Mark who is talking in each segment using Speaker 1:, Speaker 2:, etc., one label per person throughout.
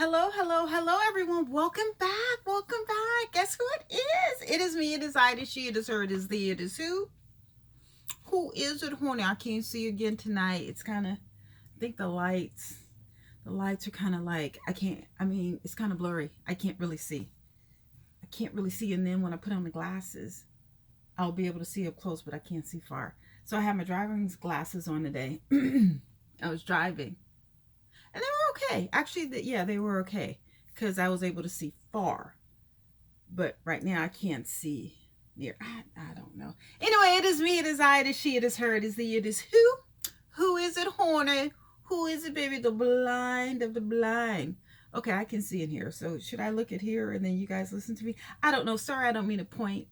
Speaker 1: Hello, hello, hello, everyone. Welcome back. Welcome back. Guess who it is? It is me. It is I. It is she. It is her. It is thee. It is who? Who is it, horny? I can't see you again tonight. It's kind of, I think the lights are kind of like, it's kind of blurry. I can't really see. I can't really see. And then when I put on the glasses, I'll be able to see up close, but I can't see far. So I have my driver's glasses on today. I was driving and they were okay. Actually, yeah, they were okay because I was able to see far. But right now I can't see near. I don't know. Anyway, it is me, it is I, it is she, it is her, it is the, it is who. Who is it, horny? Who is it, baby? The blind of the blind. Okay, I can see in here. So should I look at here and then you guys listen to me? I don't know. Sorry, I don't mean to point.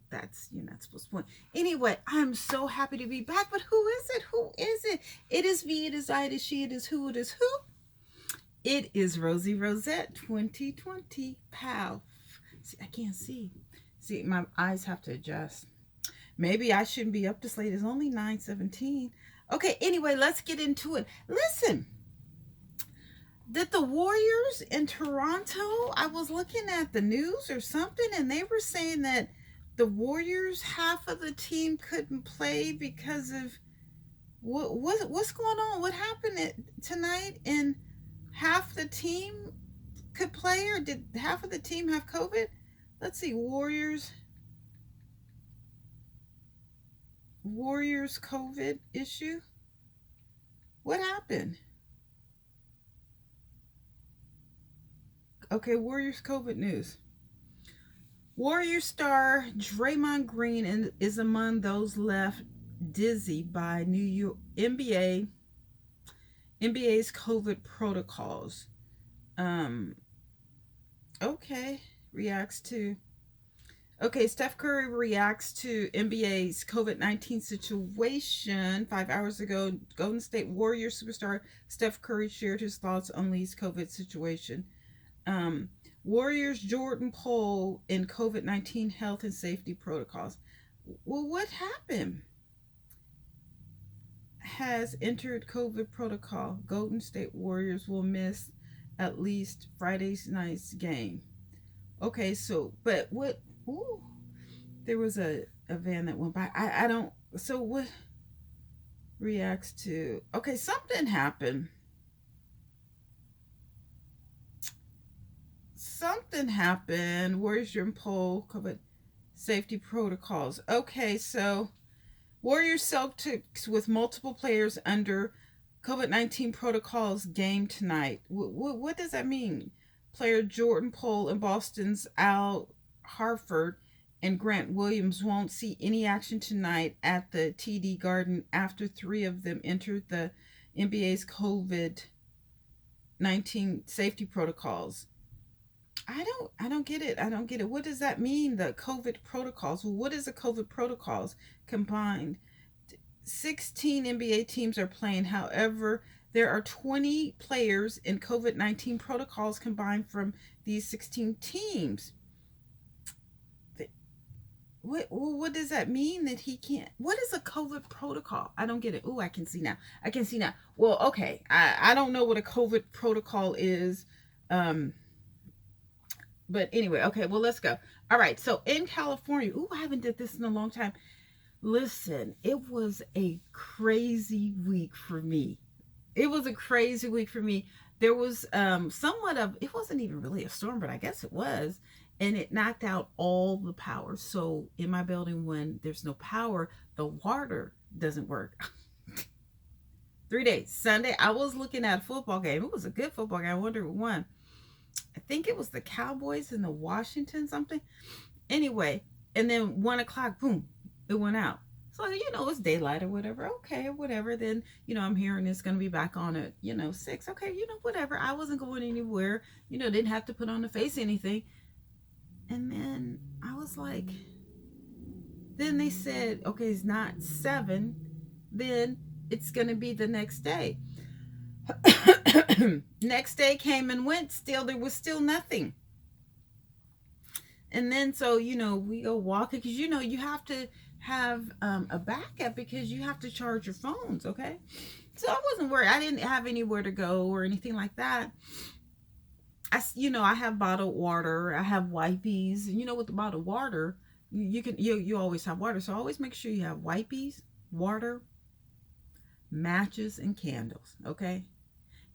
Speaker 1: That's you're not supposed to point. Anyway, I'm so happy to be back. But who is it? Who is it? It is me, it is I, it is she, it is who, it is who. It is Rosie Rosette 2020. Pal. See, I can't see. See, my eyes have to adjust. Maybe I shouldn't be up this late. It's only 9:17. Okay, anyway, let's get into it. Listen, did the Warriors in Toronto, I was looking at the news or something, and they were saying that the Warriors, half of the team couldn't play because of what's going on? What happened tonight? And half the team could play, or did half of the team have COVID? Let's see, Warriors COVID issue. What happened? Okay, Warriors COVID news. Warrior star Draymond Green is among those left dizzy by New York NBA's COVID protocols. Okay, reacts to. Okay, Steph Curry reacts to NBA's COVID-19 situation. 5 hours ago, Golden State Warriors superstar Steph Curry shared his thoughts on Lee's COVID situation. Warriors Jordan Poole in COVID-19 health and safety protocols. Well, what happened? Has entered COVID protocol. Golden State Warriors will miss at least Friday's night's game. Okay, so, but what? Ooh, there was a van that went by. I don't. So what reacts to? Okay, something happened. Something happened. Warriors Jordan Poole COVID safety protocols. Okay, so Warriors Celtics with multiple players under COVID-19 protocols game tonight. What does that mean? Player Jordan Poole and Boston's Al Harford and Grant Williams won't see any action tonight at the TD Garden after three of them entered the NBA's COVID-19 safety protocols. I don't get it. I don't get it. What does that mean, the COVID protocols? Well, what is the COVID protocols combined? 16 NBA teams are playing. However, there are 20 players in COVID-19 protocols combined from these 16 teams. What does that mean that he can't? What is a COVID protocol? I don't get it. Oh, I can see now. I can see now. Well, okay. I don't know what a COVID protocol is. But anyway, okay, well, let's go. All right, so in California, ooh, I haven't did this in a long time. Listen, it was a crazy week for me. It was a crazy week for me. There was somewhat of, it wasn't even really a storm, but I guess it was. And it knocked out all the power. So in my building, when there's no power, the water doesn't work. 3 days. Sunday, I was looking at a football game. It was a good football game. I wonder who won. I think it was the Cowboys and the Washington something. Anyway, and then 1 o'clock, boom, it went out. So, it's daylight or whatever. Okay, whatever. Then, I'm hearing it's going to be back on at, 6. Okay, whatever. I wasn't going anywhere. Didn't have to put on the face anything. And then I was like, then they said, okay, it's not 7. Then it's going to be the next day. Next day came and went. Still, there was still nothing. And then, so, we go walking because, you have to have a backup because you have to charge your phones, okay? So I wasn't worried. I didn't have anywhere to go or anything like that. I have bottled water. I have wipes. With the bottled water, you always have water. So always make sure you have wipes, water, matches, and candles. Okay,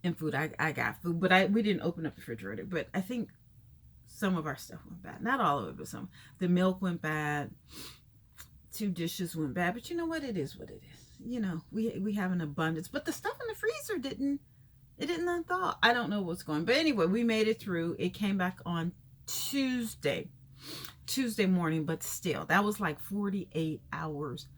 Speaker 1: and food. I got food, but we didn't open up the refrigerator. But I think some of our stuff went bad. Not all of it, but some. The milk went bad. 2 dishes went bad. But you know what? It is what it is. We have an abundance. But the stuff in the freezer didn't. It didn't unthaw. I don't know what's going on. But anyway, we made it through. It came back on Tuesday morning, but still, that was like 48 hours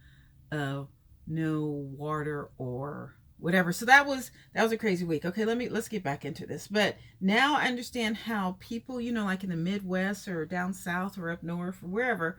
Speaker 1: of no water or whatever. So that was a crazy week. Okay, let's get back into this. But now I understand how people, like in the Midwest or down south or up north or wherever,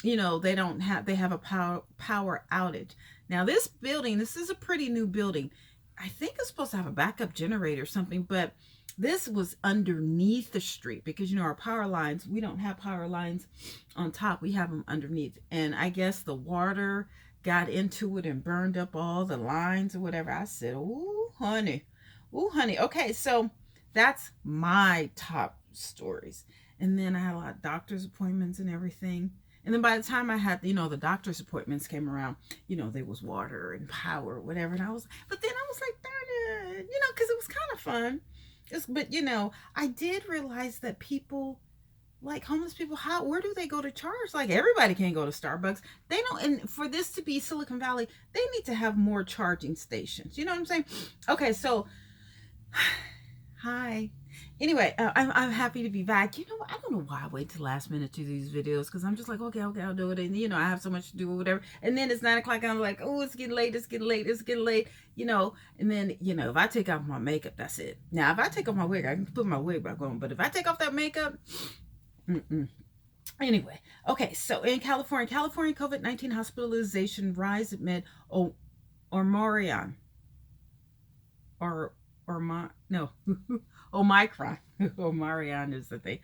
Speaker 1: they have a power outage. Now this is a pretty new building. I think it's supposed to have a backup generator or something, but this was underneath the street because our power lines, we don't have power lines on top, we have them underneath. And I guess the water got into it and burned up all the lines or whatever. I said, ooh honey. Okay, so that's my top stories. And then I had a lot of doctor's appointments and everything. And then by the time I had, the doctor's appointments came around, there was water and power or whatever. And but then I was like, darn it, because it was kind of fun. But, I did realize that people, like homeless people, where do they go to charge? Like everybody can't go to Starbucks. They don't, and for this to be Silicon Valley, they need to have more charging stations. You know what I'm saying? Okay, so, hi. Anyway, I'm happy to be back. I don't know why I wait till the last minute to do these videos, because I'm just like, okay, I'll do it. And, I have so much to do or whatever. And then it's 9 o'clock, and I'm like, oh, it's getting late. And then, if I take off my makeup, that's it. Now, if I take off my wig, I can put my wig back on. But if I take off that makeup, Anyway, okay, so in California, COVID-19 hospitalization rise amid Omicron. Omicron. Omicron is the thing.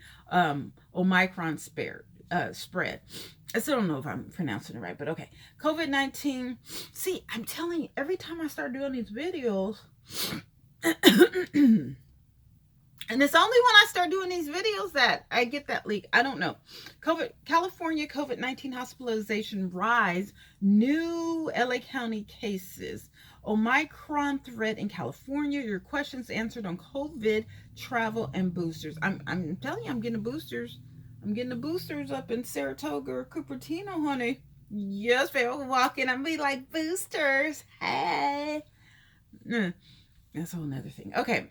Speaker 1: Omicron spread. I still don't know if I'm pronouncing it right, but okay. COVID-19. See, I'm telling you, every time I start doing these videos, and it's only when I start doing these videos that I get that leak. I don't know. California COVID-19 hospitalization rise. New LA County cases. Omicron threat in California. Your questions answered on COVID, travel, and boosters. I'm telling you, I'm getting the boosters. I'm getting the boosters up in Saratoga or Cupertino, honey. Yes, baby. I'll walk in and be like, boosters. Hey. That's a whole nother thing. Okay.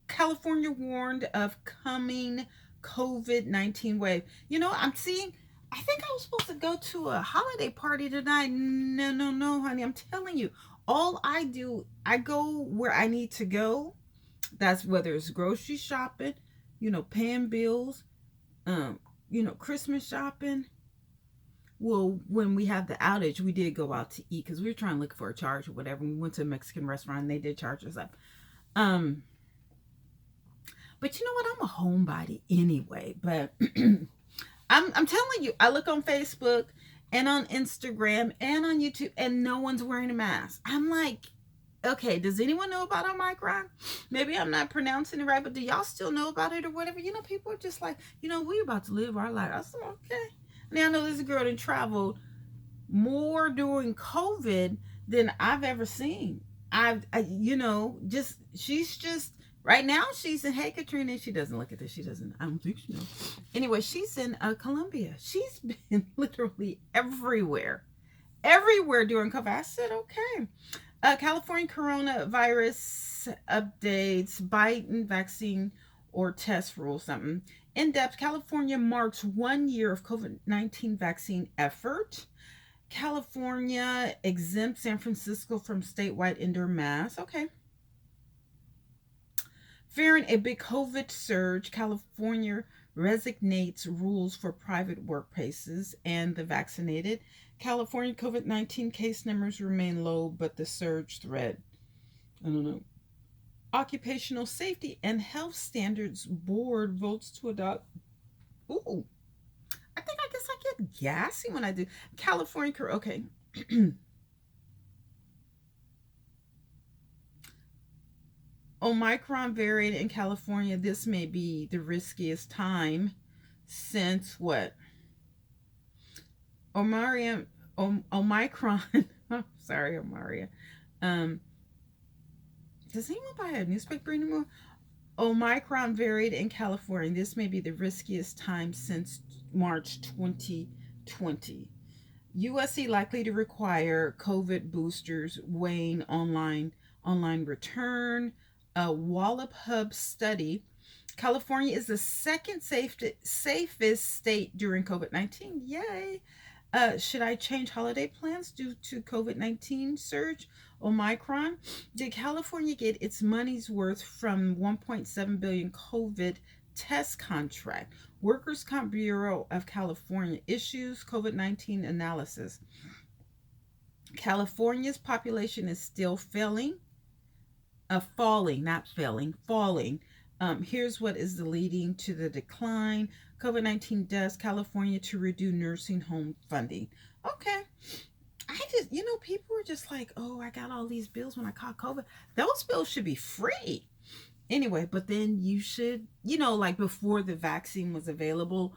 Speaker 1: California warned of coming COVID-19 wave. I'm seeing, I think I was supposed to go to a holiday party tonight. No, honey. I'm telling you, all I do, I go where I need to go. That's whether it's grocery shopping, paying bills, Christmas shopping. Well, when we had the outage, we did go out to eat because we were trying to look for a charge or whatever. We went to a Mexican restaurant and they did charge us up. But you know what? I'm a homebody anyway. But I'm telling you, I look on Facebook and on Instagram and on YouTube and no one's wearing a mask. I'm like, okay, does anyone know about Omicron? Maybe I'm not pronouncing it right, but do y'all still know about it or whatever? People are just like, we're about to live our life. I said, okay. Now, I know this girl that traveled more during COVID than I've ever seen. She's just, right now she's in, hey, Katrina, she doesn't look at this. She doesn't, I don't think she knows. Anyway, she's in Colombia. She's been literally everywhere during COVID. I said, okay. California coronavirus updates, Biden vaccine or test rule something. In depth, California marks 1 year of COVID-19 vaccine effort. California exempts San Francisco from statewide indoor masks. Okay. Fearing a big COVID surge, California resignates rules for private workplaces and the vaccinated. California COVID-19 case numbers remain low, but the surge threat, I don't know. Occupational Safety and Health Standards Board votes to adopt. Ooh, I guess I get gassy when I do. California, okay. Omicron variant in California. This may be the riskiest time since what? Omicron. Sorry, Omaria. Um, does anyone buy a newspaper anymore? Omicron variant in California. This may be the riskiest time since March 2020. USC likely to require COVID boosters, weighing online return. A Wallop Hub study. California is the second safest state during COVID-19. Yay! Should I change holiday plans due to COVID-19 surge? Omicron. Did California get its money's worth from 1.7 billion COVID test contract? Workers' Comp Bureau of California issues COVID-19 analysis. California's population is still falling, not failing, falling. Here's what is leading to the decline. COVID-19 deaths, California to reduce nursing home funding. Okay. People are just like, oh, I got all these bills when I caught COVID. Those bills should be free. Anyway, but then you should, like before the vaccine was available,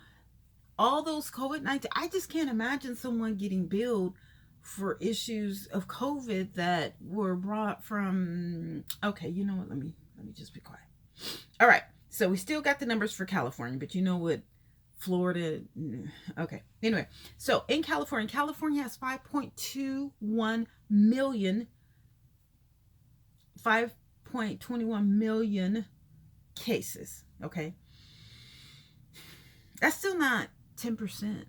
Speaker 1: all those COVID-19, I just can't imagine someone getting billed for issues of COVID that were brought from, okay, you know what, let me just be quiet. All right, so we still got the numbers for California, but you know what, Florida, okay. Anyway, so in California has 5.21 million cases, okay? That's still not 10%.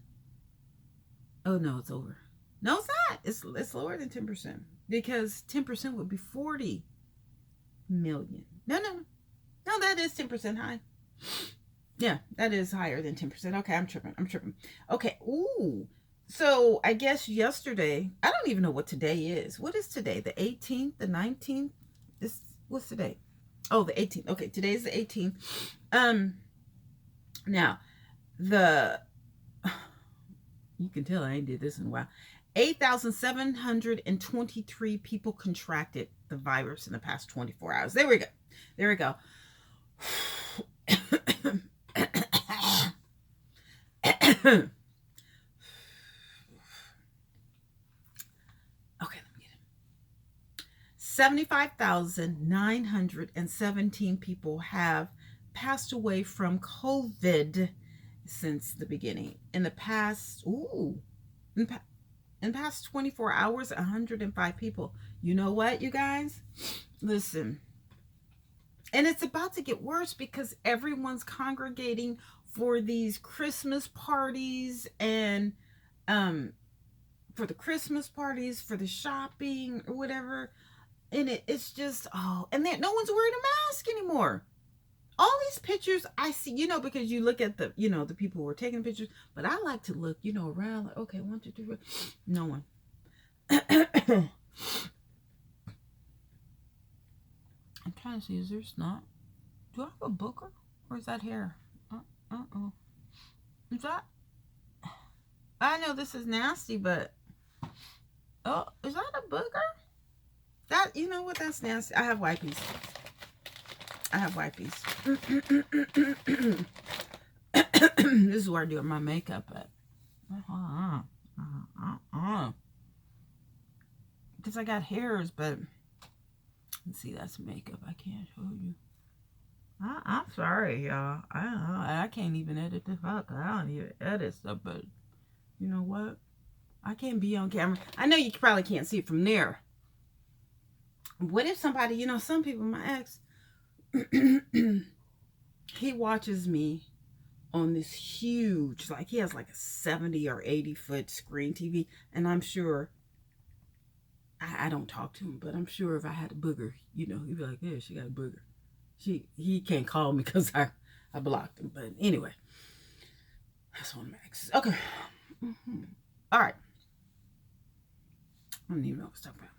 Speaker 1: Oh, no, it's over. No, it's not. It's lower than 10% because 10% would be 40 million. No, that is 10% high. Yeah, that is higher than 10%. Okay, I'm tripping. Okay, ooh. So I guess yesterday, I don't even know what today is. What is today? The 18th, the 19th? What's today? Oh, the 18th. Okay, today's the 18th. Now, you can tell I ain't did this in a while. 8,723 people contracted the virus in the past 24 hours. There we go. Okay, let me get it. 75,917 people have passed away from COVID since the beginning. In the past 24 hours, 105 people. You know what, you guys? Listen. And it's about to get worse because everyone's congregating for these Christmas parties and for the Christmas parties, for the shopping or whatever. And it's just, and then no one's wearing a mask anymore. All these pictures I see, because you look at the, the people who are taking pictures, but I like to look, around like, okay, 1, 2, 3, 4. No one. I'm trying to see, is there snot? Do I have a booger? Or is that hair? Is that? I know this is nasty, but is that a booger? That, you know what, that's nasty. I have wipies. This is where I do my makeup at. Because I got hairs, but let's see, that's makeup. I can't show you. I'm sorry, y'all. I can't even edit the fuck. I don't even edit stuff, but you know what? I can't be on camera. I know you probably can't see it from there. What if somebody, some people, my ex, he watches me on this huge, like he has like a 70 or 80 foot screen TV, and I'm sure, I don't talk to him, but I'm sure if I had a booger, he'd be like, yeah, she got a booger. He can't call me because I blocked him. But anyway, that's one of my exes. Okay. All right. I don't even know what to talk about.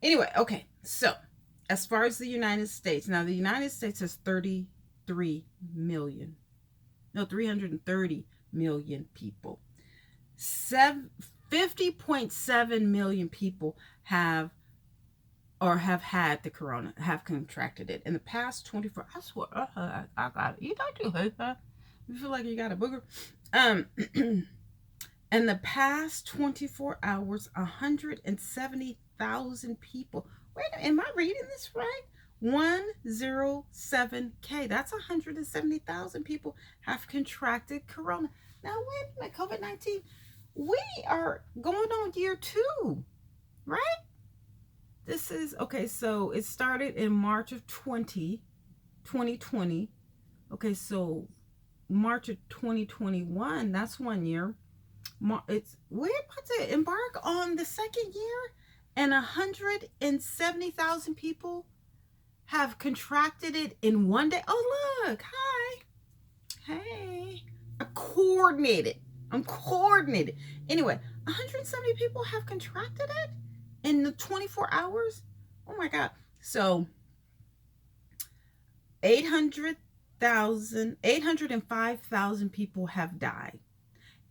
Speaker 1: Anyway, okay. So, as far as the United States, now the United States has 330 million people. 50.7 million people or have had the corona, have contracted it in the past 24. I swear, I got it. You don't do it, huh? You feel like you got a booger. In the past 24 hours, 170,000 people. Wait, am I reading this right? 107K. That's 170,000 people have contracted corona. Now, wait a minute, COVID-19. We are going on year 2, right? This is, okay, so it started in March of 2020. Okay, so March of 2021, that's 1 year. We're about to embark on the 2nd year, and 170,000 people have contracted it in 1 day. Oh, look, hi. Hey. I'm coordinated. Anyway, 170 people have contracted it in the 24 hours. Oh my God. So 805,000 people have died.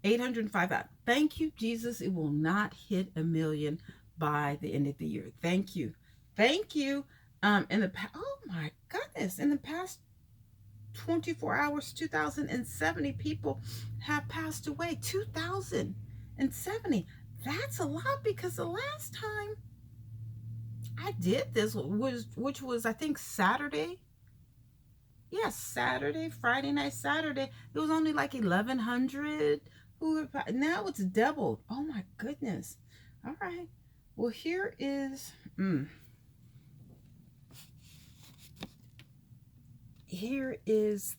Speaker 1: 805,000. Thank you, Jesus. It will not hit 1 million by the end of the year. Thank you. Oh my goodness. In the past 24 hours, 2,070 people have passed away. 2,070. That's a lot, because the last time I did this which was I think Saturday. Yes, Saturday, Friday night, Saturday. It was only like 1,100. Now it's doubled. Oh my goodness. All right. Well, here is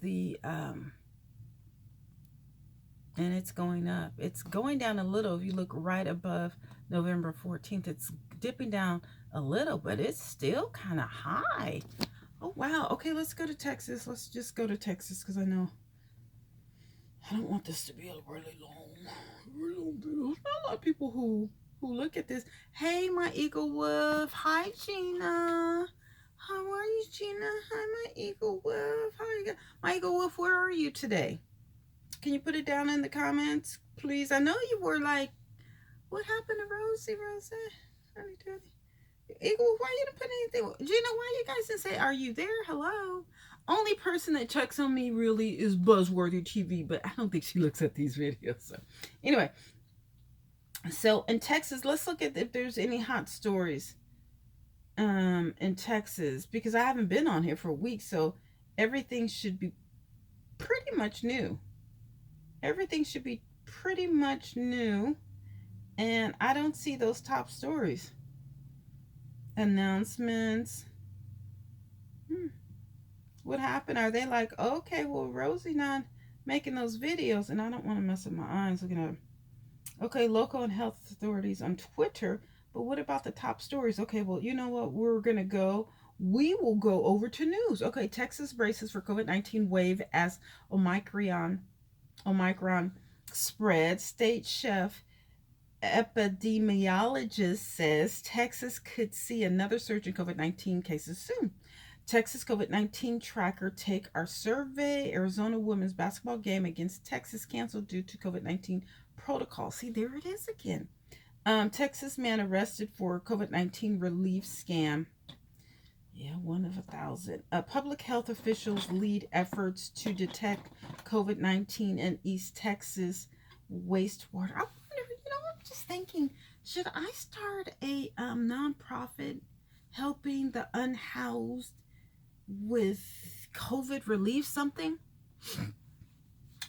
Speaker 1: the and it's going up. It's going down a little. If you look right above November 14th, it's dipping down a little, but it's still kind of high. Oh wow. Okay, let's go to Texas. Let's just go to Texas, because I know I don't want this to be a really long video. There's not a lot of people who look at this. Hey, my Eagle Wolf. Hi, Gina. How are you, Gina? Hi, my Eagle Wolf. How are you? My Eagle Wolf, where are you today? Can you put it down in the comments, please? I know you were like, what happened to Rosie? Eagle, why you didn't put anything? Gina, why you guys didn't say, are you there? Hello? Only person that checks on me really is Buzzworthy TV, but I don't think she looks at these videos. So anyway, so in Texas, let's look at if there's any hot stories in Texas, because I haven't been on here for a week, so everything should be pretty much new. And I don't see those top stories. Announcements. What happened? Are they like, okay, well, Rosie not making those videos, and I don't want to mess up my eyes looking at them. Okay, local and health authorities on Twitter, but what about the top stories? Okay, well, you know what? We will go over to news. Okay, Texas braces for COVID-19 wave as Omicron spread. State chef epidemiologist says Texas could see another surge in COVID-19 cases soon. Texas COVID-19 tracker take our survey. Arizona women's basketball game against Texas canceled due to COVID-19 protocol. See, there it is again. Texas man arrested for COVID-19 relief scam. Yeah, 1 of 1,000. Public health officials lead efforts to detect COVID-19 in East Texas wastewater. I wonder, I'm just thinking, should I start a nonprofit helping the unhoused with COVID relief, something?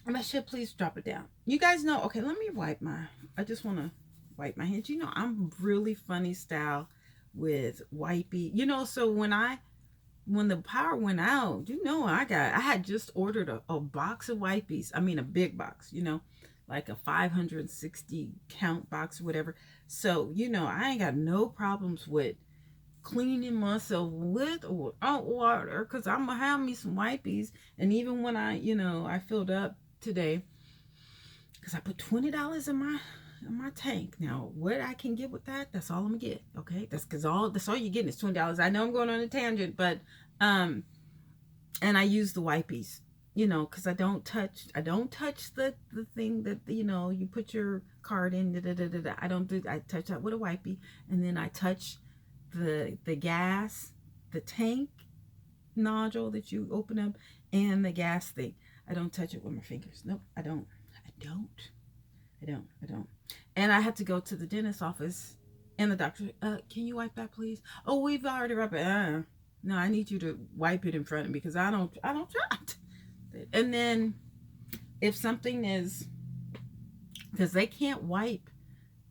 Speaker 1: And I should please drop it down. You guys know, okay, let me I just want to wipe my hands. I'm really funny style with wipey. So when the power went out, I had just ordered a box of wipies. I mean, a big box, like a 560 count box or whatever. So, I ain't got no problems with cleaning myself with or without water, because I'm gonna have me some wipies. And even when I filled up today, because I put $20 in my tank. Now, what I can get with that, that's all I'm gonna get. Okay, that's all you're getting is $20. I know I'm going on a tangent, but and I use the wipies, because I don't touch the thing that you put your card in. I don't do. I touch that with a wipey, and then I touch the gas, the tank nodule that you open up, and the gas thing. I don't touch it with my fingers. Nope, I don't. I don't. I don't. And I had to go to the dentist office, and the doctor, can you wipe that, please? Oh, we've already wiped it. No, I need you to wipe it in front of me because I don't trust. And then if something is, because they can't wipe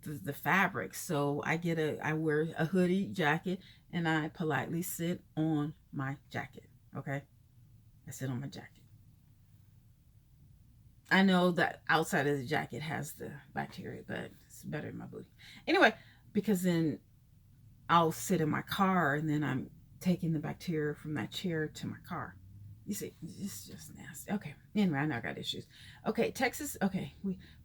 Speaker 1: the fabric, so I wear a hoodie jacket, and I politely sit on my jacket. Okay, I sit on my jacket. I know that outside of the jacket has the bacteria, but it's better in my booty. Anyway, because then I'll sit in my car, and then I'm taking the bacteria from that chair to my car. You see, it's just nasty. Okay. Anyway, I know I got issues. Okay, Texas. Okay,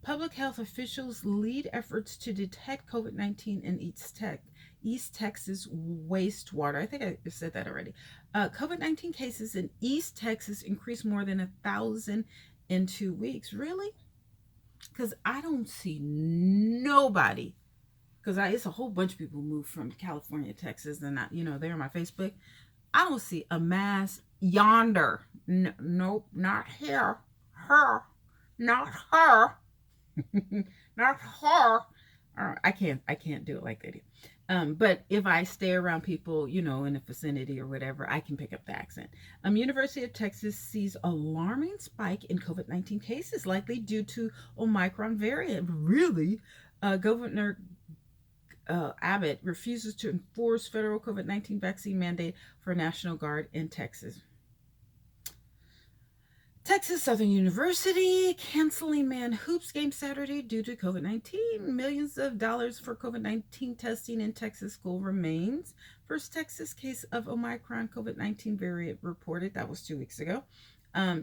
Speaker 1: public health officials lead efforts to detect COVID-19 in East Texas wastewater. I think I said that already. COVID-19 cases in East Texas increased more than 1,000 in 2 weeks. Really? Because I don't see nobody. Because it's a whole bunch of people moved from California, Texas, and they're on my Facebook. I don't see a mass yonder. Nope, not here. Her, not her, not her. I can't do it like they do. But if I stay around people, in the vicinity or whatever, I can pick up the accent. University of Texas sees alarming spike in COVID-19 cases, likely due to Omicron variant. Really, Governor Abbott refuses to enforce federal COVID-19 vaccine mandate for National Guard in Texas. Texas Southern University canceling man hoops game Saturday due to COVID-19. Millions of dollars for COVID-19 testing in Texas school remains. First Texas case of Omicron COVID-19 variant reported. That was 2 weeks ago.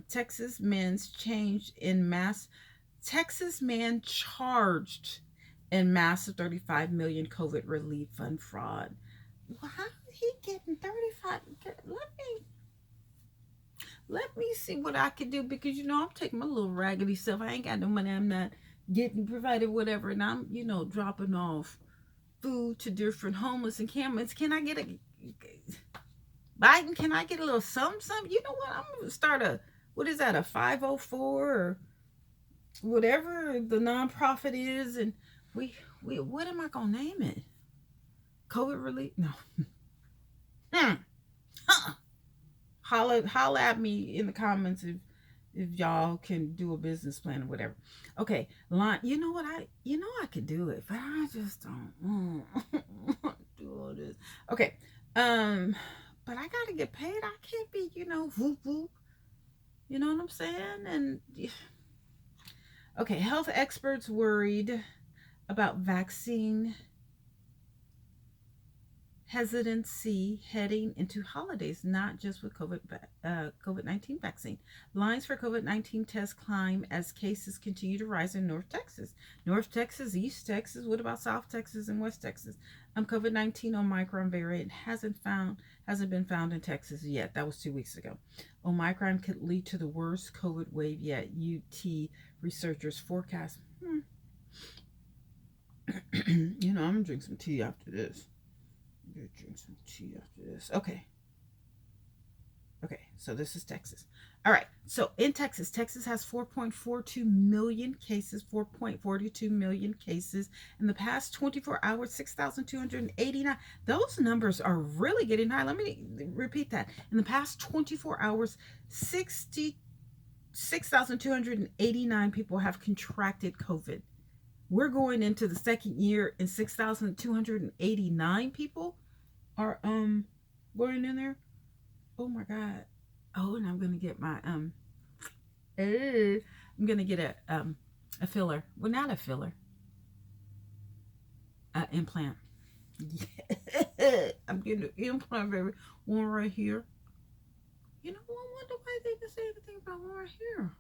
Speaker 1: Texas man's changed in mass. Texas man charged in massive 35 million COVID relief fund fraud. Well, how is he getting 35? Let me see what I can do, because I'm taking my little raggedy self. I ain't got no money. I'm not getting provided whatever, and I'm dropping off food to different homeless encampments. Can I get a Biden? Can I get a little something? You know what? I'm gonna start a 504 or whatever the nonprofit is, and we what am I gonna name it? COVID relief? No. Holla at me in the comments if y'all can do a business plan or whatever. Okay, you know what? I could do it, but I just don't want to do all this. Okay, but I gotta get paid. I can't be, whoop whoop. You know what I'm saying? And okay, health experts worried about vaccine hesitancy heading into holidays, not just with COVID-19 vaccine. Lines for COVID-19 tests climb as cases continue to rise in North Texas. North Texas, East Texas, what about South Texas and West Texas? COVID-19 Omicron variant hasn't been found in Texas yet. That was 2 weeks ago. Omicron could lead to the worst COVID wave yet, UT researchers forecast. I'm gonna drink some tea after this. Drink some tea after this. Okay, so this is Texas. All right, so in Texas has 4.42 million cases. 4.42 million cases in the past 24 hours. 6,289. Those numbers are really getting high. Let me repeat that. In the past 24 hours, 6,289 people have contracted COVID. We're going into the second year, and 6,289 people are going in there. Oh my God. Oh, and I'm gonna get my I'm gonna get a filler. Well, not a filler. Implant. Yeah. I'm getting an implant, baby. One right here. I wonder why they didn't say anything about one right here.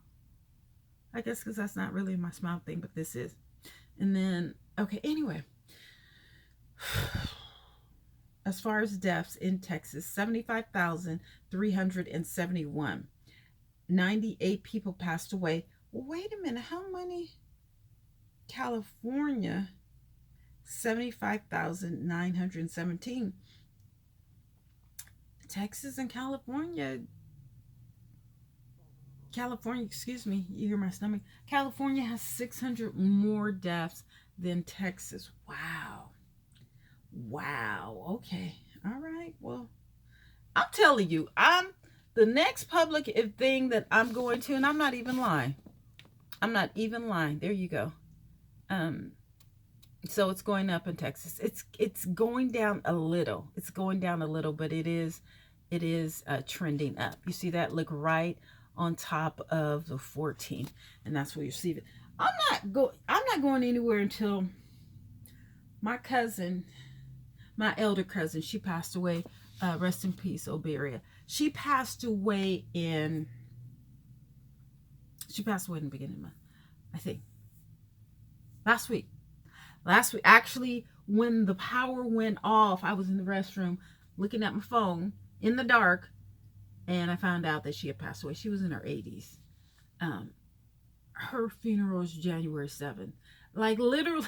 Speaker 1: I guess because that's not really my smile thing, but this is. And then, okay, anyway. As far as deaths in Texas, 75,371. 98 people passed away. Wait a minute, how many? California, 75,917. Texas and California, excuse me, you hear my stomach. California has 600 more deaths than Texas. Wow. Wow. Okay. All right. Well, I'm telling you, I'm the next public thing that I'm going to, and I'm not even lying. I'm not even lying. There you go. So it's going up in Texas. It's going down a little. It's going down a little, but it is trending up. You see that? Look right on top of the 14, and that's where you see it. I'm not going anywhere until my cousin, my elder cousin, she passed away. Rest in peace, Oberia. She passed away in the beginning of the month, I think. Last week, actually, when the power went off, I was in the restroom looking at my phone in the dark, and I found out that she had passed away. She was in her 80s. Her funeral is January 7th. Like, literally,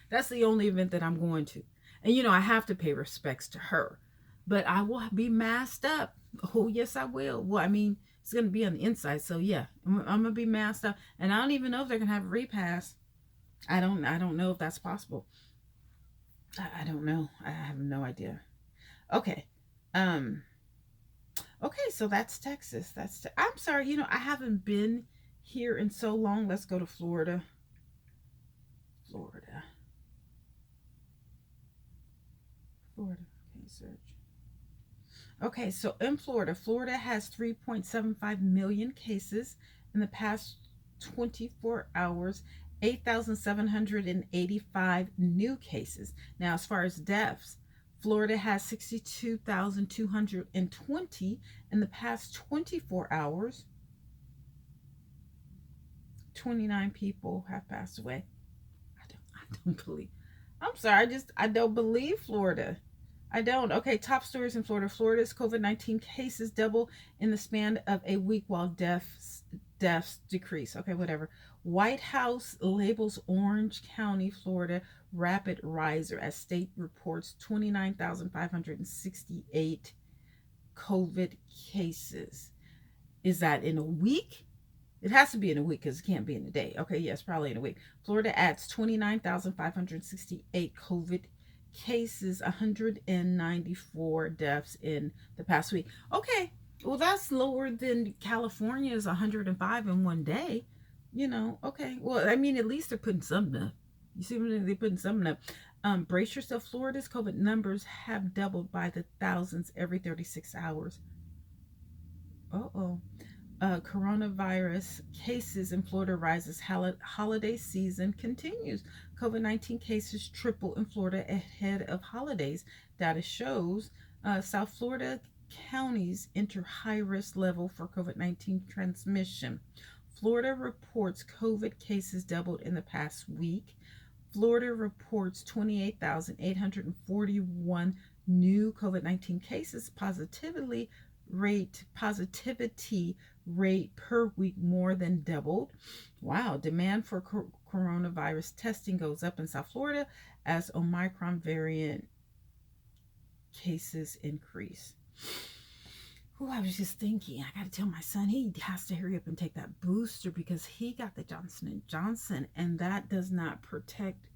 Speaker 1: that's the only event that I'm going to. And, you know, I have to pay respects to her. But I will be masked up. Oh, yes, I will. Well, I mean, it's going to be on the inside. So, yeah, I'm going to be masked up. And I don't even know if they're going to have a repast. I don't know if that's possible. I don't know. I have no idea. Okay. Okay, so that's Texas. I'm sorry, you know, I haven't been here in so long. Let's go to Florida. Florida. Okay, search. Okay, so in Florida has 3.75 million cases in the past 24 hours. 8,785 new cases. Now, as far as deaths, Florida has 62,220 in the past 24 hours. 29 people have passed away. I don't believe. I'm sorry, I don't believe Florida. I don't. Okay, top stories in Florida. Florida's COVID-19 cases double in the span of a week while deaths decrease. Okay, whatever. White House labels Orange County, Florida, rapid riser as state reports 29,568 COVID cases. Is that in a week? It has to be in a week because it can't be in a day. Okay, yes, probably in a week. Florida adds 29,568 COVID cases, 194 deaths in the past week. Okay, well, that's lower than California's 105 in one day. You know, okay. Well, I mean, at least they're putting something up. You see what they're putting something up. Brace yourself. Florida's COVID numbers have doubled by the thousands every 36 hours. Coronavirus cases in Florida rises. Holiday season continues. COVID-19 cases triple in Florida ahead of holidays. Data shows South Florida counties enter high-risk level for COVID-19 transmission. Florida reports COVID cases doubled in the past week. Florida reports 28,841 new COVID-19 cases. Positivity rate per week more than doubled. Wow. Demand for coronavirus testing goes up in South Florida as Omicron variant cases increase. Oh, I was just thinking, I got to tell my son he has to hurry up and take that booster because he got the Johnson & Johnson, and that does not protect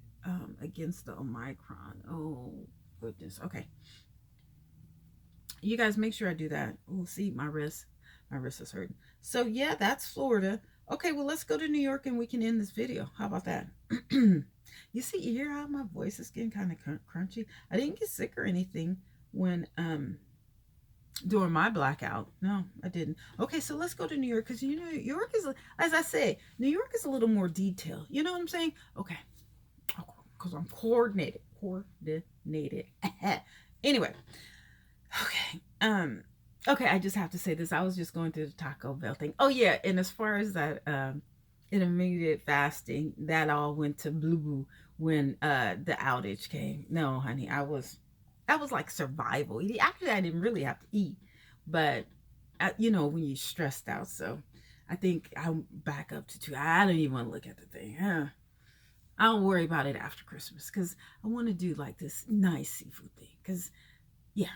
Speaker 1: against the Omicron. Oh, goodness. Okay. You guys make sure I do that. Oh, see, my wrist is hurting. So, yeah, that's Florida. Okay, well, let's go to New York and we can end this video. How about that? You hear how my voice is getting kind of crunchy? I didn't get sick or anything when during my blackout. No, I didn't. Okay, so let's go to New York because you know New York is, as I say, New York is a little more detailed. You know what I'm saying? Okay, because I'm coordinated. Anyway, okay. Okay, I just have to say this. I was just going through the Taco Bell thing. Oh yeah, and as far as that intermittent fasting, that all went to blue when the outage came. No, honey, I was like survival eating. Actually, I didn't really have to eat, but you know, when you're stressed out. So I think I'm back up to 2. I don't even want to look at the thing. I'll worry about it after Christmas because I want to do like this nice seafood thing. Because yeah,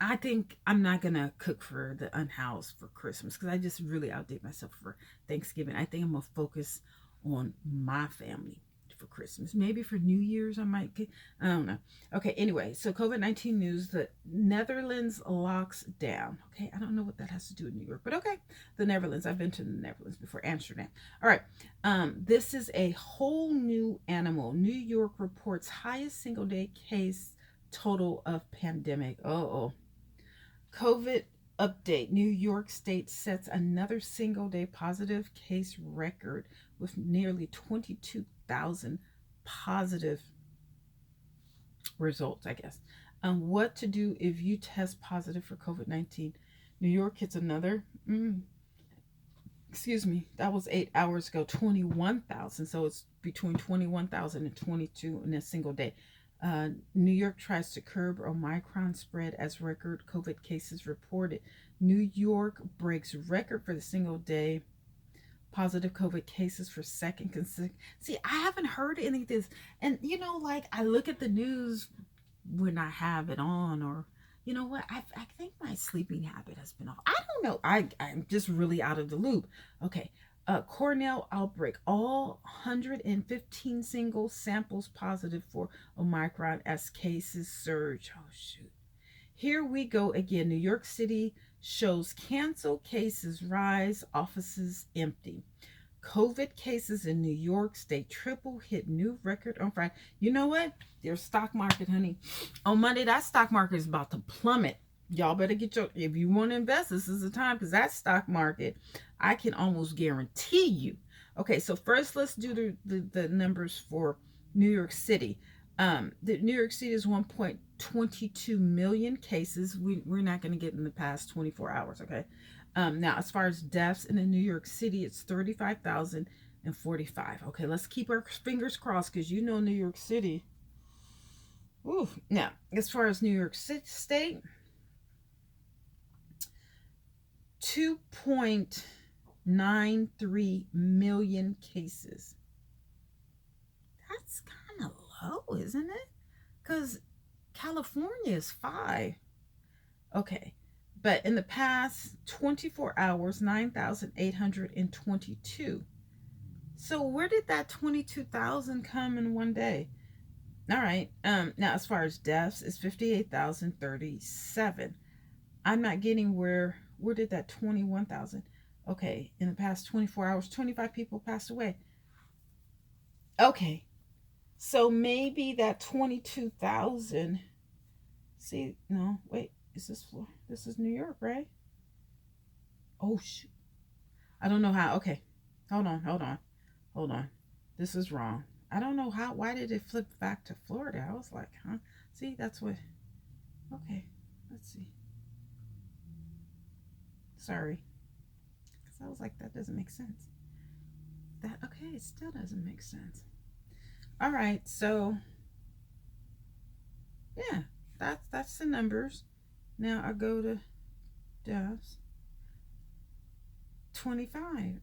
Speaker 1: I think I'm not gonna cook for the unhoused for Christmas because I just really outdid myself for Thanksgiving. I think I'm gonna focus on my family for Christmas. Maybe for New Year's I might get. I don't know. Okay. Anyway, so COVID-19 news: the Netherlands locks down. Okay, I don't know what that has to do with New York, but okay. The Netherlands. I've been to the Netherlands before. Amsterdam. All right. This is a whole new animal. New York reports highest single day case total of pandemic. Oh. COVID update. New York State sets another single day positive case record with nearly 22,000 positive results, I guess. What to do if you test positive for COVID-19? New York hits another, excuse me, that was 8 hours ago, 21,000. So it's between 21,000 and 22 in a single day. New York tries to curb Omicron spread as record COVID cases reported. New York breaks record for the single day positive COVID cases for second consecutive. See, I haven't heard any of this. And, like I look at the news when I have it on, or, you know what? I think my sleeping habit has been off. I don't know. I'm just really out of the loop. Okay. Cornell outbreak. All 115 single samples positive for Omicron as cases surge. Oh, shoot. Here we go again. New York City shows canceled cases rise, offices empty. COVID cases in New York State triple hit new record on Friday. You know what? Their stock market, honey. On Monday, that stock market is about to plummet. Y'all better get if you want to invest, this is the time, because that stock market, I can almost guarantee you. Okay, so first let's do the numbers for New York City. The New York City is 1.22 million cases. We're not going to get in the past 24 hours, okay? Now, as far as deaths in New York City, it's 35,045. Okay, let's keep our fingers crossed because New York City. Ooh. Now, as far as New York City State, 2.93 million cases. That's kind of low, isn't it? Because California is 5. Okay. But in the past 24 hours, 9,822. So where did that 22,000 come in one day? All right. Now, as far as deaths, it's 58,037. I'm not getting where did that 21,000? Okay. In the past 24 hours, 25 people passed away. Okay. So maybe that 22,000. See, no, wait. Is this Florida? This is New York, right? Oh, shoot. I don't know how. Okay. Hold on. This is wrong. I don't know how. Why did it flip back to Florida? I was like, huh? See, that's what. Okay. Let's see. Sorry. Because I was like, that doesn't make sense. Okay, it still doesn't make sense. All right. So, yeah, that's the numbers. Now I go to deaths. 25.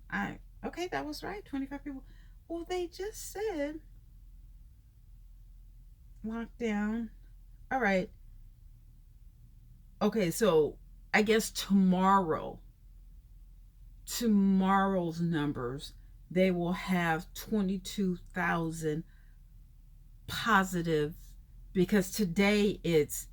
Speaker 1: Okay, that was right. 25 people. Well, they just said lockdown. All right. Okay, so I guess tomorrow's numbers, they will have 22,000 positive, because today it's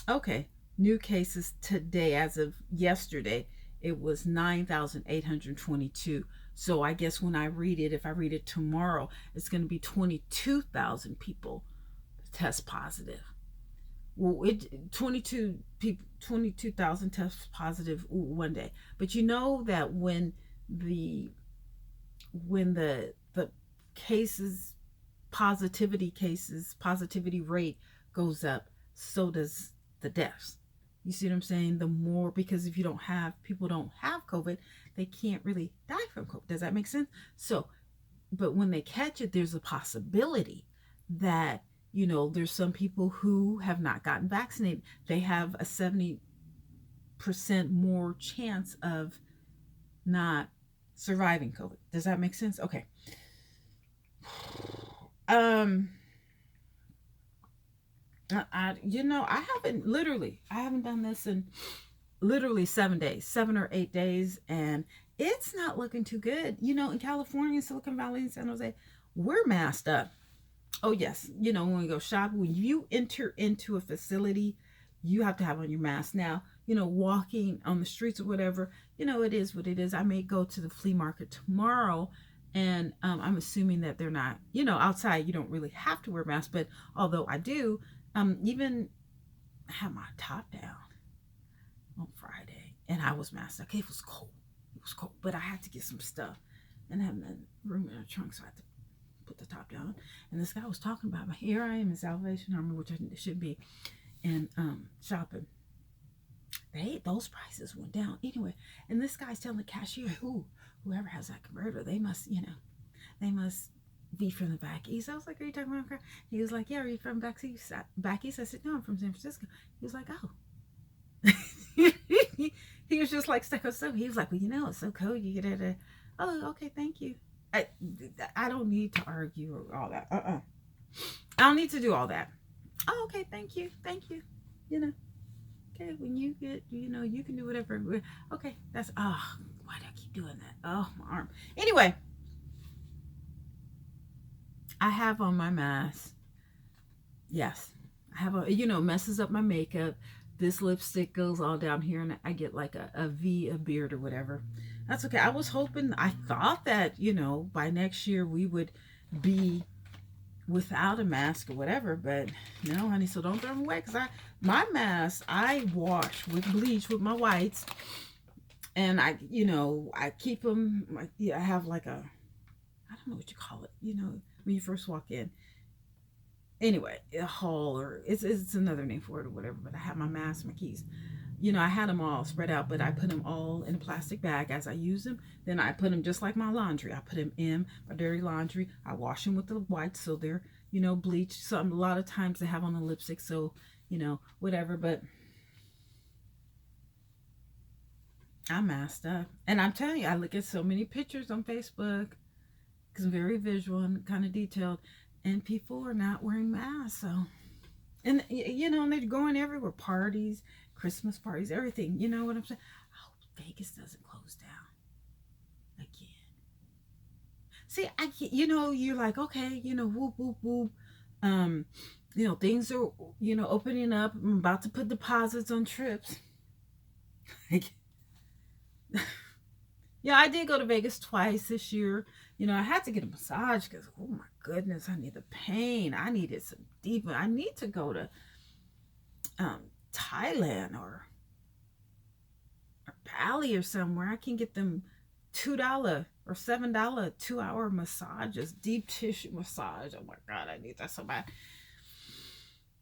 Speaker 1: okay, new cases today as of yesterday, it was 9,822. So I guess when I read it, if I read it tomorrow, it's going to be 22,000 people test positive. Well, 22,000 tests positive one day. But you know that when the cases, positivity rate goes up, so does the deaths. You see what I'm saying? The more, because if people don't have COVID, they can't really die from COVID. Does that make sense? So, but when they catch it, there's a possibility that, there's some people who have not gotten vaccinated. They have a 70% more chance of not surviving COVID. Does that make sense? Okay. I haven't done this in literally 7 days, 7 or 8 days, and it's not looking too good. In California, Silicon Valley, and San Jose, we're masked up. Oh yes, when we go shopping, when you enter into a facility, you have to have on your mask. Now, walking on the streets or whatever, it is what it is. I may go to the flea market tomorrow, and I'm assuming that they're not, outside. You don't really have to wear masks, but although I do, even have my top down on Friday, and I was masked. Okay, it was cold. It was cold, but I had to get some stuff, and I had room in the trunk, so I had to put the top down. And this guy was talking about, here I am in Salvation Army, which I should be, and shopping. Those prices went down anyway. And this guy's telling the cashier, whoever has that converter, they must be from the back east. I was like, are you talking about? He was like, yeah, are you from back east? I said, no, I'm from San Francisco. He was like, oh. He was just like stuck on stuff. He was like, well, it's so cold. You get it. Oh, okay, thank you. I don't need to argue or all that. I don't need to do all that. Oh, okay, thank you. Okay, when you get, you can do whatever. Okay, why do I keep doing that? Oh, my arm. Anyway, I have on my mask. Yes, I have messes up my makeup. This lipstick goes all down here, and I get like a beard or whatever. That's okay. I thought that, by next year we would be without a mask or whatever, but no, honey, so don't throw them away, because my mask, I wash with bleach with my whites, and I keep them, I have like I don't know what you call it, when you first walk in. Anyway, a hall, or it's another name for it or whatever, but I have my mask, my keys. I had them all spread out, but I put them all in a plastic bag as I use them. Then I put them just like my laundry. I put them in my dirty laundry. I wash them with the whites, so they're, bleached. A lot of times they have on the lipstick, so, whatever. But I'm masked up. And I'm telling you, I look at so many pictures on Facebook, because I'm very visual and kind of detailed, and people are not wearing masks. So, and, and they're going everywhere, parties, Christmas parties, everything. You know what I'm saying? I hope Vegas doesn't close down again. See, you're like, okay, whoop, whoop, whoop. Things are, opening up. I'm about to put deposits on trips. Yeah, I did go to Vegas twice this year. I had to get a massage because, oh my goodness, I need the pain. I needed some deep. I need to go to Thailand or Bali or somewhere. I can get them $2 or $7 2-hour massages, deep tissue massage. Oh my God, I need that so bad.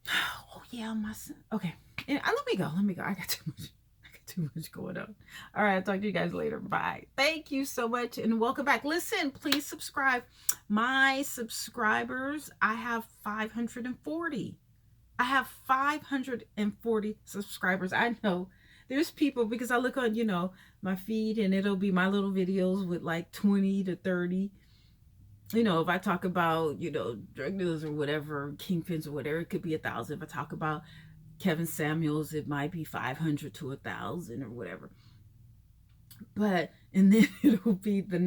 Speaker 1: Oh yeah, my son. Okay, and let me go. I got too much going on. All right, I'll talk to you guys later. Bye. Thank you so much, and welcome back. Listen, please subscribe. My subscribers, I have 540. I have 540 subscribers. I know there's people, because I look on, my feed, and it'll be my little videos with like 20 to 30. If I talk about, drug dealers or whatever, kingpins or whatever, it could be 1,000. If I talk about Kevin Samuels, it might be 500 to 1,000 or whatever. And then it'll be the next